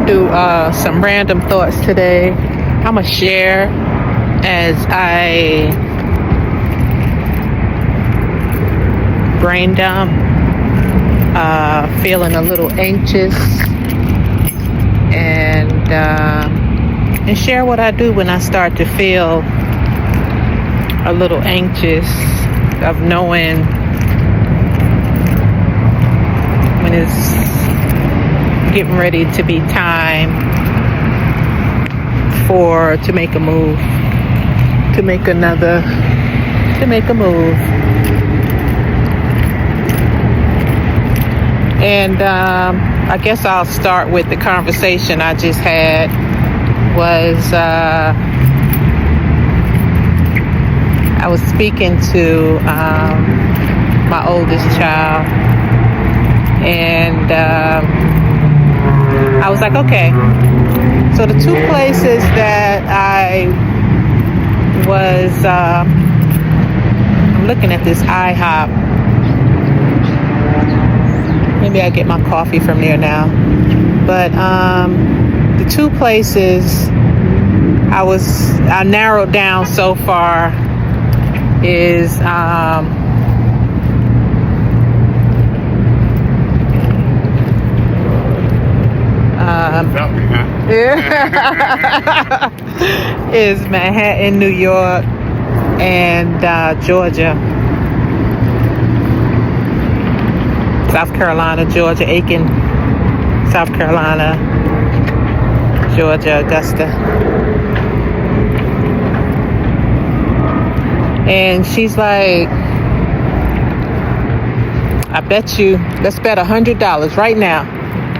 do some random thoughts today. I'm gonna share as I brain dump, feeling a little anxious, and share what I do when I start to feel a little anxious, of knowing when it's getting ready to be time to make a move, to make a move. And I guess I'll start with the conversation I just had. I was speaking to my oldest child, and I was like, okay, so the two places that I was, I'm looking at this IHOP. Maybe I get my coffee from there now. But the two places I narrowed down so far is is Manhattan, New York, and Georgia. South Carolina, Georgia, Aiken, South Carolina, Georgia, Augusta. And she's like, I bet you, let's bet $100 right now.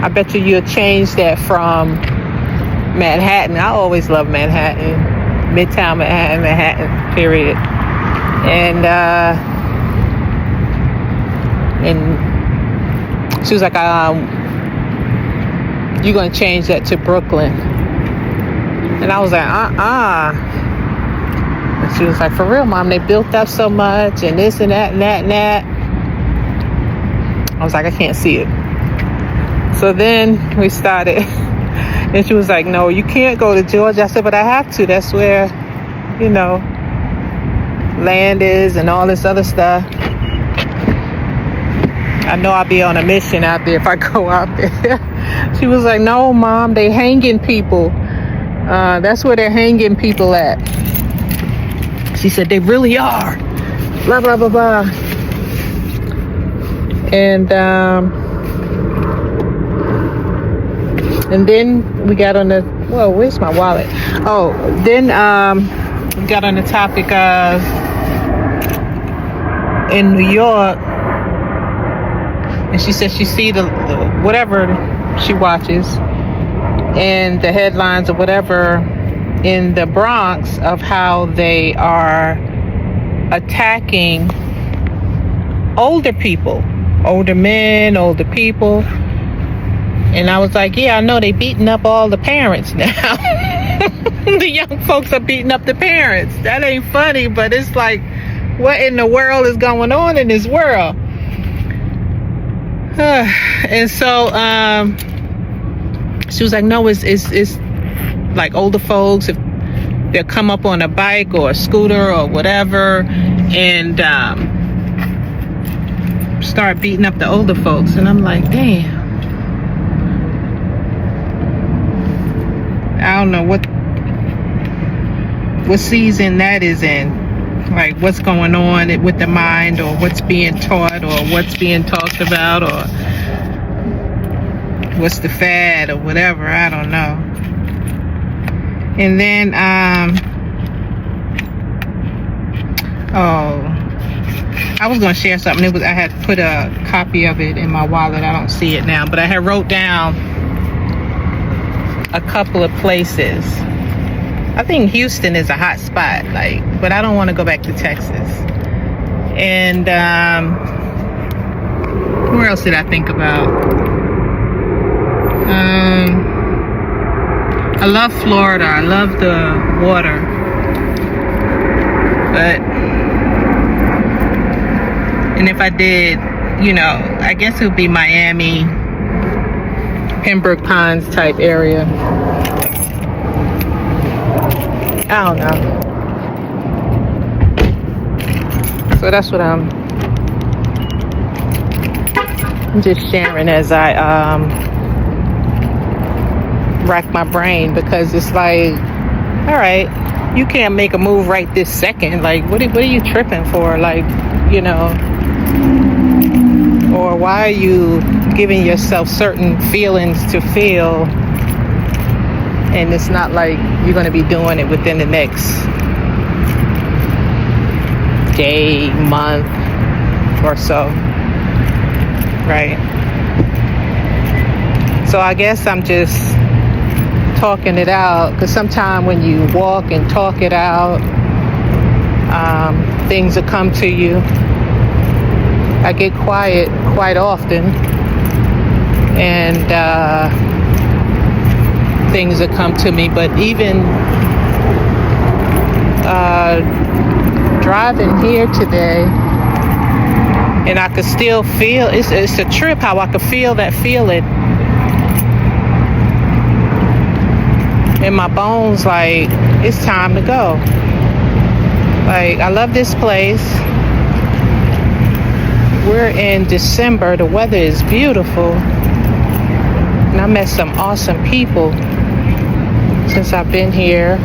I bet you'll change that from Manhattan. I always love Manhattan, Midtown Manhattan, period. And she was like, you're going to change that to Brooklyn. And I was like, And she was like, for real, Mom, they built up so much and this and that and that and that. I was like, I can't see it. So then we started, and she was like, no, you can't go to Georgia. I said, but I have to. That's where, land is and all this other stuff. I know I'll be on a mission out there if I go out there. She was like, no, Mom, they hanging people. That's where they're hanging people at. She said, they really are. Blah, blah, blah, blah. And then we got on the, whoa, where's my wallet? Oh, then we got on the topic of, in New York, and she said she see the whatever she watches and the headlines or whatever in the Bronx of how they are attacking older people, older men, older people. And I was like, yeah, I know they beating up all the parents now. The young folks are beating up the parents. That ain't funny, but it's like, what in the world is going on in this world? And so she was like, no, it's like older folks, if they'll come up on a bike or a scooter or whatever and start beating up the older folks. And I'm like, damn. I don't know what season that is in, like what's going on with the mind, or what's being taught, or what's being talked about, or what's the fad or whatever. I don't know. And then I was going to share something. I had put a copy of it in my wallet. I don't see it now, but I had wrote down a couple of places. I think Houston is a hot spot, but I don't want to go back to Texas. And where else did I think about? I love Florida. I love the water. And if I did, I guess it would be Miami, Pembroke Pines type area. I don't know. So that's what I'm just sharing as I rack my brain, because it's like, all right, you can't make a move right this second. Like, what are you tripping for? Like, you know, or why are you giving yourself certain feelings to feel, and it's not like you're going to be doing it within the next day, month or so, right? So I guess I'm just talking it out, because sometimes when you walk and talk it out, things will come to you. I get quiet quite often, and things will come to me. But even driving here today, and I could still feel, it's a trip how I could feel that feeling in my bones, like it's time to go. Like, I love this place. We're in December, the weather is beautiful, and I met some awesome people since I've been here.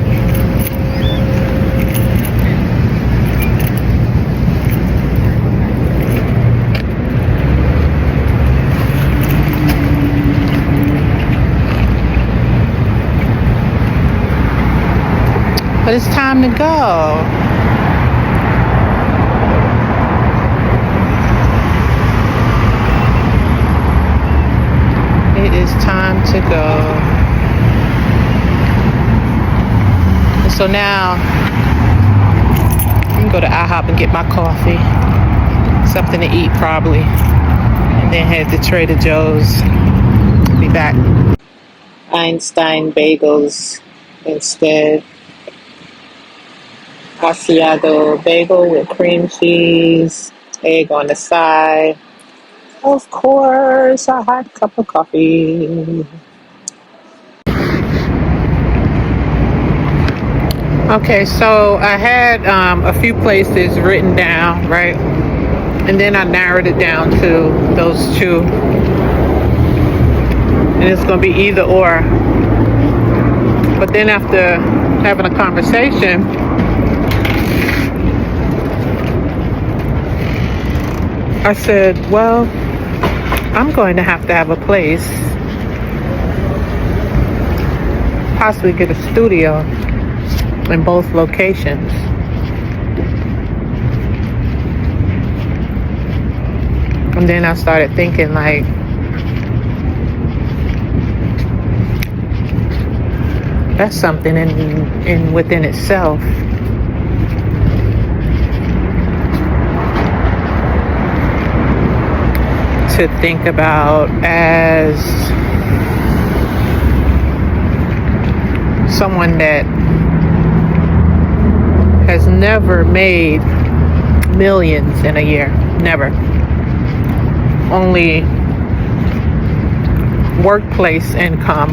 But it's time to go. It is time to go. And so now I can go to IHOP and get my coffee, something to eat probably, and then head to Trader Joe's. Be back. Einstein bagels instead. Asiago bagel with cream cheese, egg on the side. Of course, a hot cup of coffee. Okay, so I had a few places written down, right? And then I narrowed it down to those two. And it's going to be either or. But then after having a conversation, I said, well, I'm going to have a place, possibly get a studio in both locations. And then I started thinking, like, that's something in within itself. To think about as someone that has never made millions in a year. Never. Only workplace income.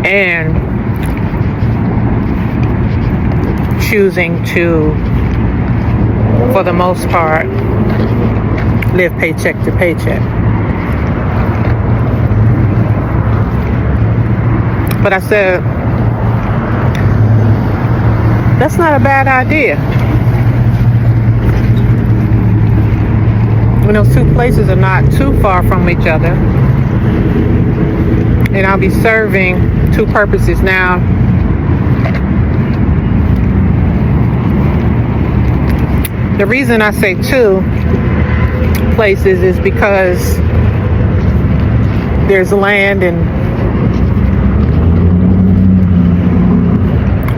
And choosing to, for the most part, live paycheck to paycheck. But I said, that's not a bad idea. When those two places are not too far from each other, and I'll be serving two purposes now. The reason I say two places is because there's land in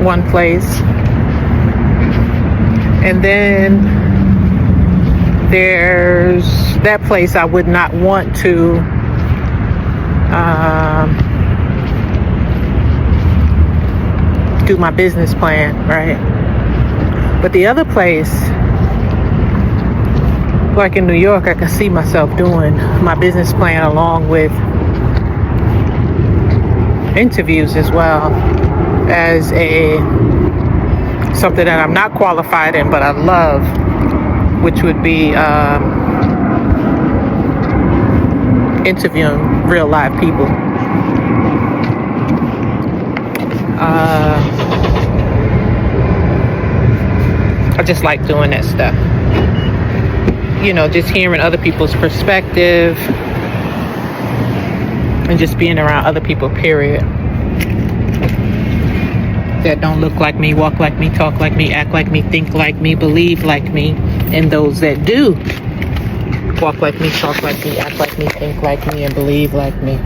one place, and then there's that place I would not want to do my business plan, right? But the other place like in New York, I can see myself doing my business plan along with interviews as well as something that I'm not qualified in, but I love, which would be interviewing real live people. I just like doing that stuff. Just hearing other people's perspective and just being around other people, period, that don't look like me, walk like me, talk like me, act like me, think like me, believe like me, and those that do walk like me, talk like me, act like me, think like me, and believe like me.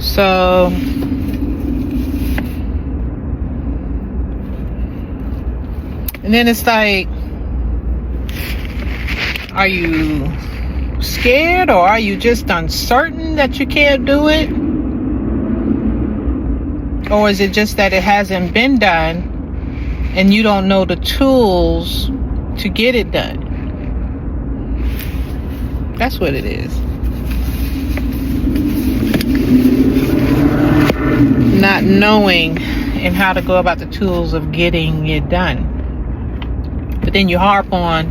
So and then it's like, are you scared, or are you just uncertain that you can't do it? Or is it just that it hasn't been done and you don't know the tools to get it done? That's what it is. Not knowing and how to go about the tools of getting it done. But then you harp on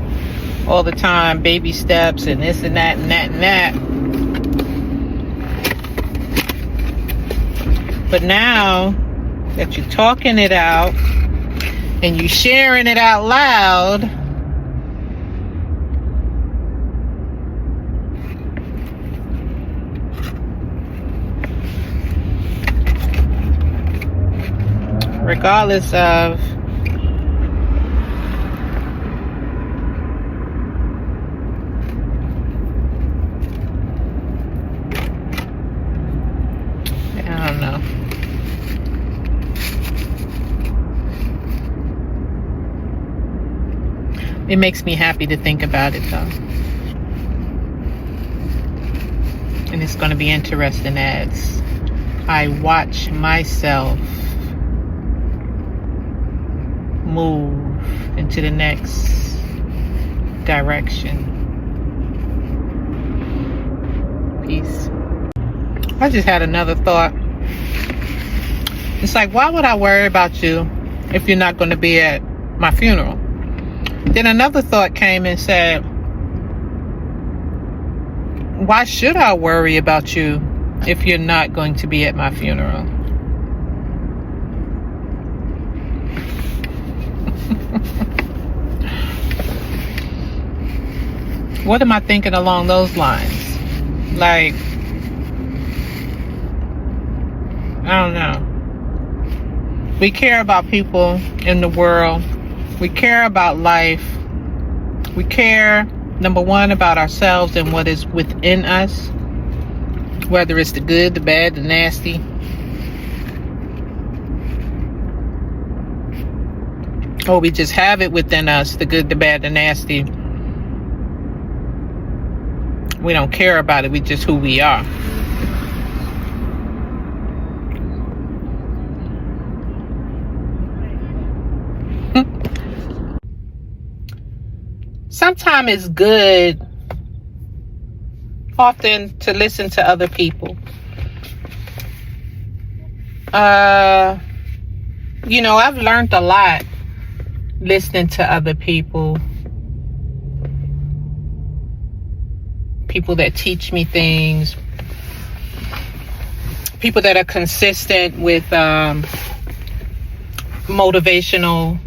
all the time, baby steps and this and that and that and that. But now that you're talking it out and you're sharing it out loud, regardless of it makes me happy to think about it, though. And it's going to be interesting as I watch myself move into the next direction. Peace. I just had another thought. It's like, why would I worry about you if you're not going to be at my funeral? Then another thought came and said, why should I worry about you if you're not going to be at my funeral? What am I thinking along those lines? Like, I don't know. We care about people in the world. We care about life. We care, number one, about ourselves and what is within us, whether it's the good, the bad, the nasty. Or we just have it within us, the good, the bad, the nasty. We don't care about it. We just who we are. Sometimes it's good often to listen to other people. I've learned a lot listening to other people. People that teach me things. People that are consistent with motivational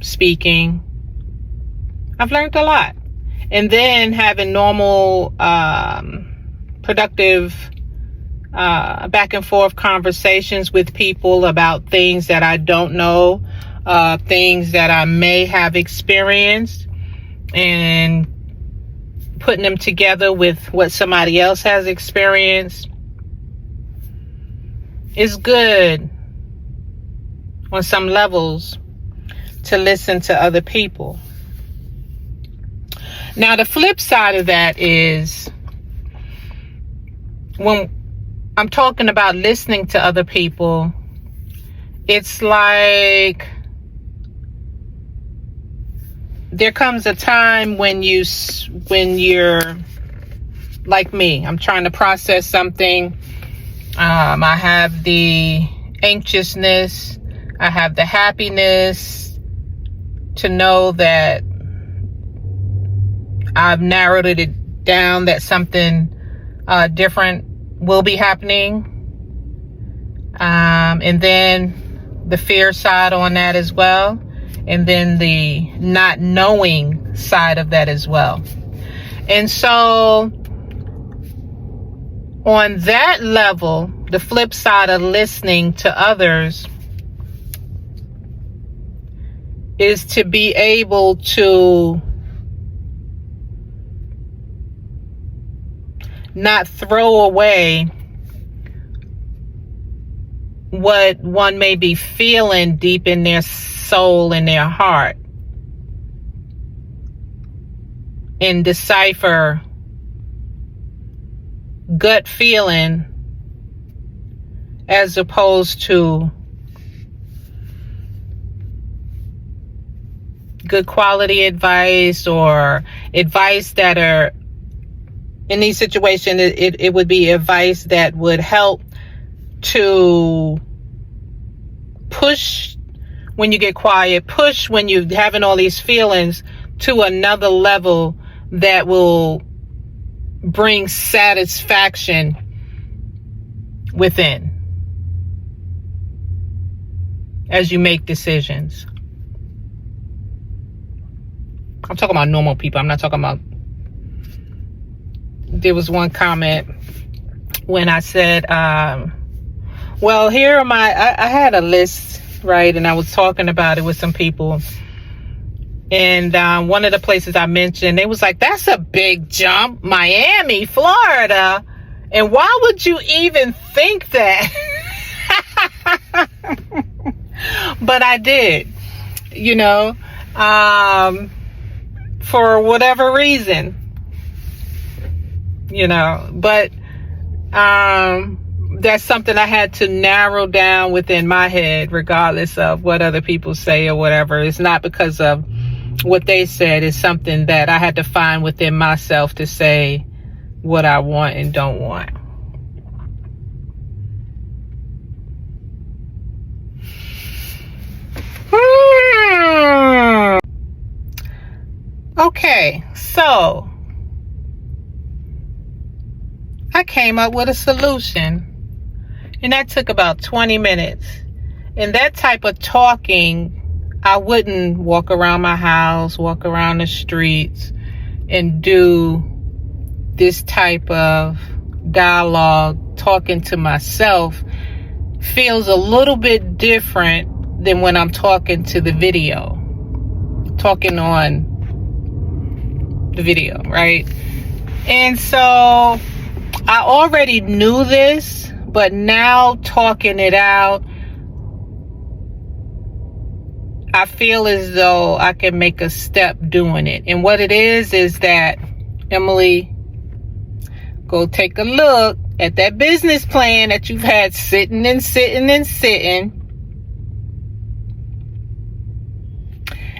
speaking. I've learned a lot. And then having normal, productive, back and forth conversations with people about things that I don't know, things that I may have experienced, and putting them together with what somebody else has experienced is good on some levels to listen to other people. Now, the flip side of that is when I'm talking about listening to other people, it's like there comes a time when you're like me. I'm trying to process something. I have the anxiousness. I have the happiness to know that I've narrowed it down, that something different will be happening. And then the fear side on that as well. And then the not knowing side of that as well. And so on that level, the flip side of listening to others is to be able to not throw away what one may be feeling deep in their soul, in their heart, and decipher gut feeling as opposed to good quality advice, or advice that are, in these situations, it would be advice that would help to push when you get quiet, push when you're having all these feelings to another level that will bring satisfaction within as you make decisions. I'm talking about normal people. I'm not talking about, there was one comment when I said, well, here are I had a list, right? And I was talking about it with some people. And one of the places I mentioned, they was like, that's a big jump. Miami, Florida. And why would you even think that? But I did, for whatever reason, but that's something I had to narrow down within my head, regardless of what other people say or whatever. It's not because of what they said. It's something that I had to find within myself to say what I want and don't want. Okay, so I came up with a solution, and that took about 20 minutes. And that type of talking, I wouldn't walk around my house, walk around the streets, and do this type of dialogue. Talking to myself feels a little bit different than when I'm talking to the video, talking on the video, right? And so I already knew this, but now talking it out, I feel as though I can make a step doing it. And what it is that, Emily, go take a look at that business plan that you've had sitting and sitting and sitting.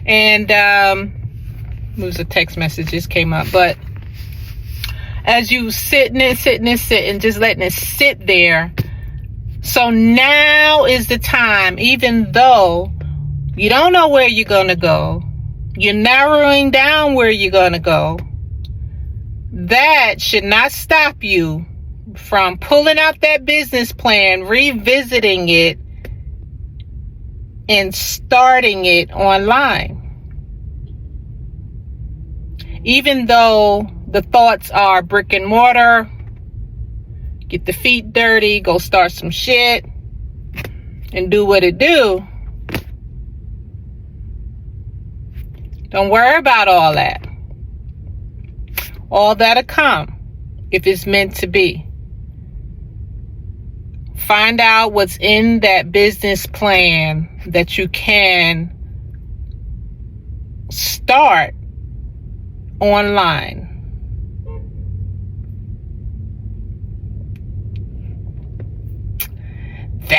And it was a text message just came up. But as you sitting and sitting and sitting, just letting it sit there. So now is the time, even though you don't know where you're going to go, you're narrowing down where you're going to go, that should not stop you from pulling out that business plan, revisiting it, and starting it online. Even though the thoughts are brick and mortar, get the feet dirty, go start some shit, and do what it do. Don't worry about all that. All that'll come if it's meant to be. Find out what's in that business plan that you can start online.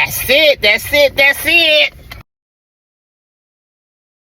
That's it. That's it. That's it.